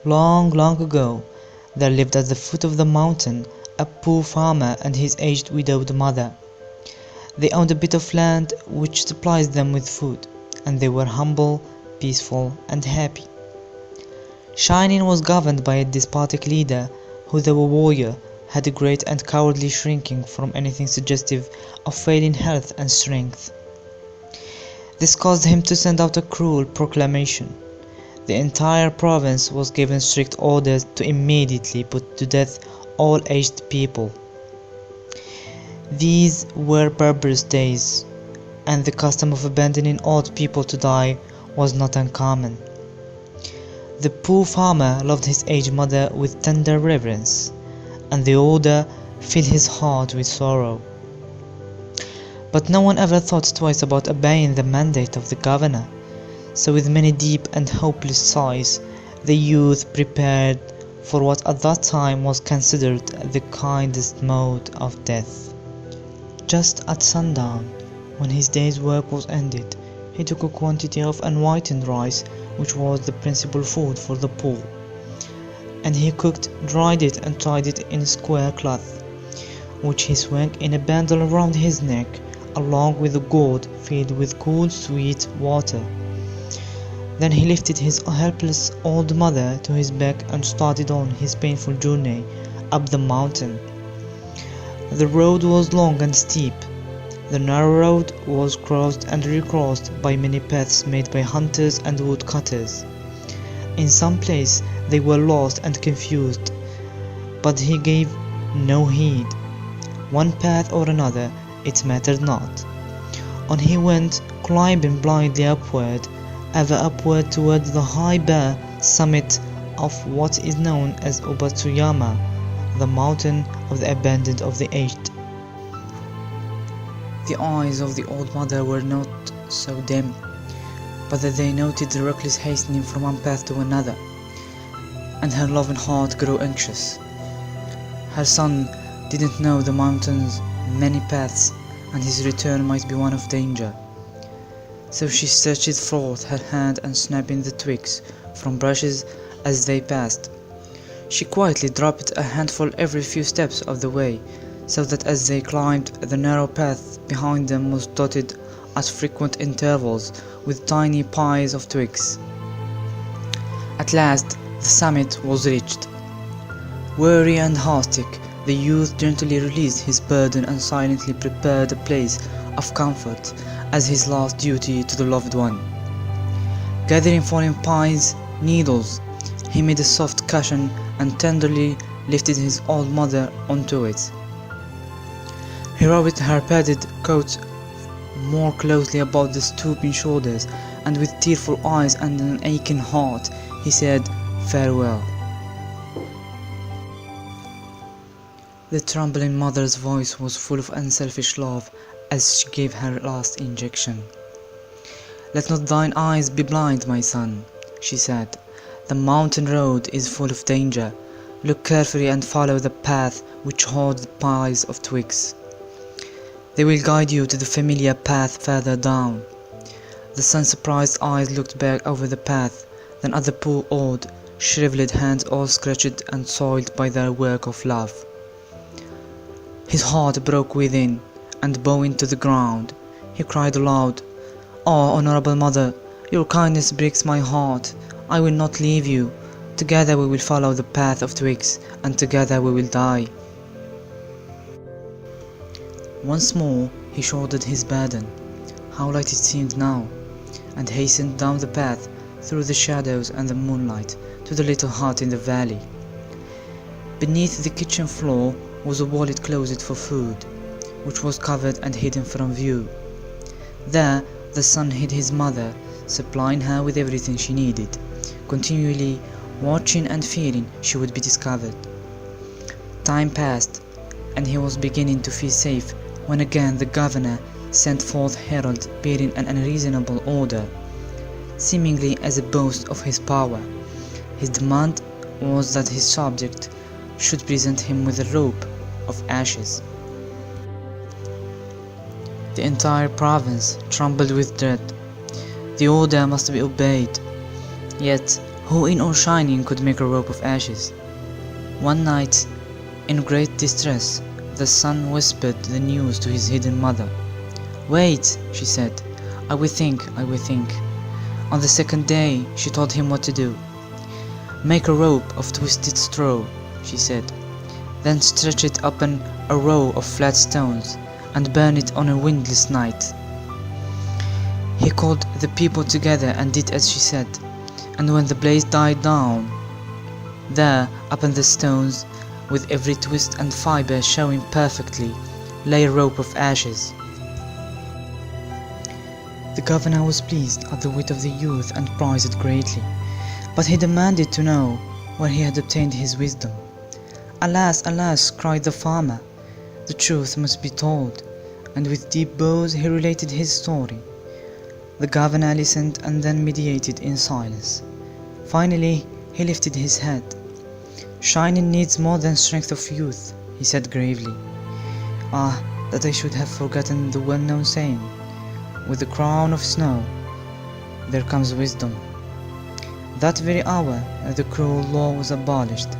Long, long ago, there lived at the foot of the mountain a poor farmer and his aged widowed mother. They owned a bit of land which supplies them with food, and they were humble, peaceful, and happy. Shining was governed by a despotic leader who, though a warrior, had a great and cowardly shrinking from anything suggestive of failing health and strength. This caused him to send out a cruel proclamation. The entire province was given strict orders to immediately put to death all aged people. These were barbarous days, and the custom of abandoning old people to die was not uncommon. The poor farmer loved his aged mother with tender reverence, and the order filled his heart with sorrow. But no one ever thought twice about obeying the mandate of the governor, so with many deep and hopeless sighs, the youth prepared for what at that time was considered the kindest mode of death. Just at sundown, when his day's work was ended, he took a quantity of unwhitened rice, which was the principal food for the poor, and he cooked, dried it, and tied it in a square cloth, which he swung in a bundle around his neck, along with a gourd filled with cool sweet water. Then he lifted his helpless old mother to his back and started on his painful journey up the mountain. The road was long and steep. The narrow road was crossed and recrossed by many paths made by hunters and woodcutters. In some places they were lost and confused, but he gave no heed. One path or another, it mattered not. On he went, climbing blindly upward, ever upward toward the high bare summit of what is known as Ubatsuyama, the mountain of the abandoned of the aged. The eyes of the old mother were not so dim, but that they noted the reckless hastening from one path to another, and her loving heart grew anxious. Her son didn't know the mountain's many paths, and his return might be one of danger. So she stretched forth her hand and snapping the twigs from bushes as they passed. She quietly dropped a handful every few steps of the way, so that as they climbed, the narrow path behind them was dotted at frequent intervals with tiny piles of twigs. At last the summit was reached. Weary and heartsick, the youth gently released his burden and silently prepared a place of comfort as his last duty to the loved one. Gathering fallen pines needles, he made a soft cushion and tenderly lifted his old mother onto it. He wrapped her padded coat more closely about the stooping shoulders, and with tearful eyes and an aching heart, he said farewell. The trembling mother's voice was full of unselfish love as she gave her last injection. "Let not thine eyes be blind, my son," she said. "The mountain road is full of danger. Look carefully and follow the path which holds the piles of twigs. They will guide you to the familiar path further down." The son's surprised eyes looked back over the path, then at the poor old, shriveled hands all scratched and soiled by their work of love. His heart broke within, and bowing to the ground, he cried aloud, "Oh, honorable mother, your kindness breaks my heart. I will not leave you. Together we will follow the path of twigs, and together we will die." Once more he shouldered his burden, how light it seemed now, and hastened down the path through the shadows and the moonlight to the little hut in the valley. Beneath the kitchen floor was a wallet closet for food, which was covered and hidden from view. There the son hid his mother, supplying her with everything she needed, continually watching and fearing she would be discovered. Time passed, and he was beginning to feel safe when again the governor sent forth heralds bearing an unreasonable order, seemingly as a boast of his power. His demand was that his subject should present him with a rope of ashes. The entire province trembled with dread. The order must be obeyed. Yet Who in all shining could make a rope of ashes? One night, in great distress, the son whispered the news to his hidden mother. "Wait," she said, I will think. On the second day, she told him what to do. "Make a rope of twisted straw," she said. "Then stretch it upon a row of flat stones, and burn it on a windless night." He called the people together and did as she said, and when the blaze died down, there, upon the stones, with every twist and fibre showing perfectly, lay a rope of ashes. The governor was pleased at the wit of the youth and prized it greatly, but he demanded to know where he had obtained his wisdom. "Alas, alas," cried the farmer, "the truth must be told," and with deep bows he related his story. The governor listened and then meditated in silence. Finally, he lifted his head. "Shining needs more than strength of youth," he said gravely. "Ah, that I should have forgotten the well-known saying, 'With the crown of snow, there comes wisdom.' That very hour, the cruel law was abolished,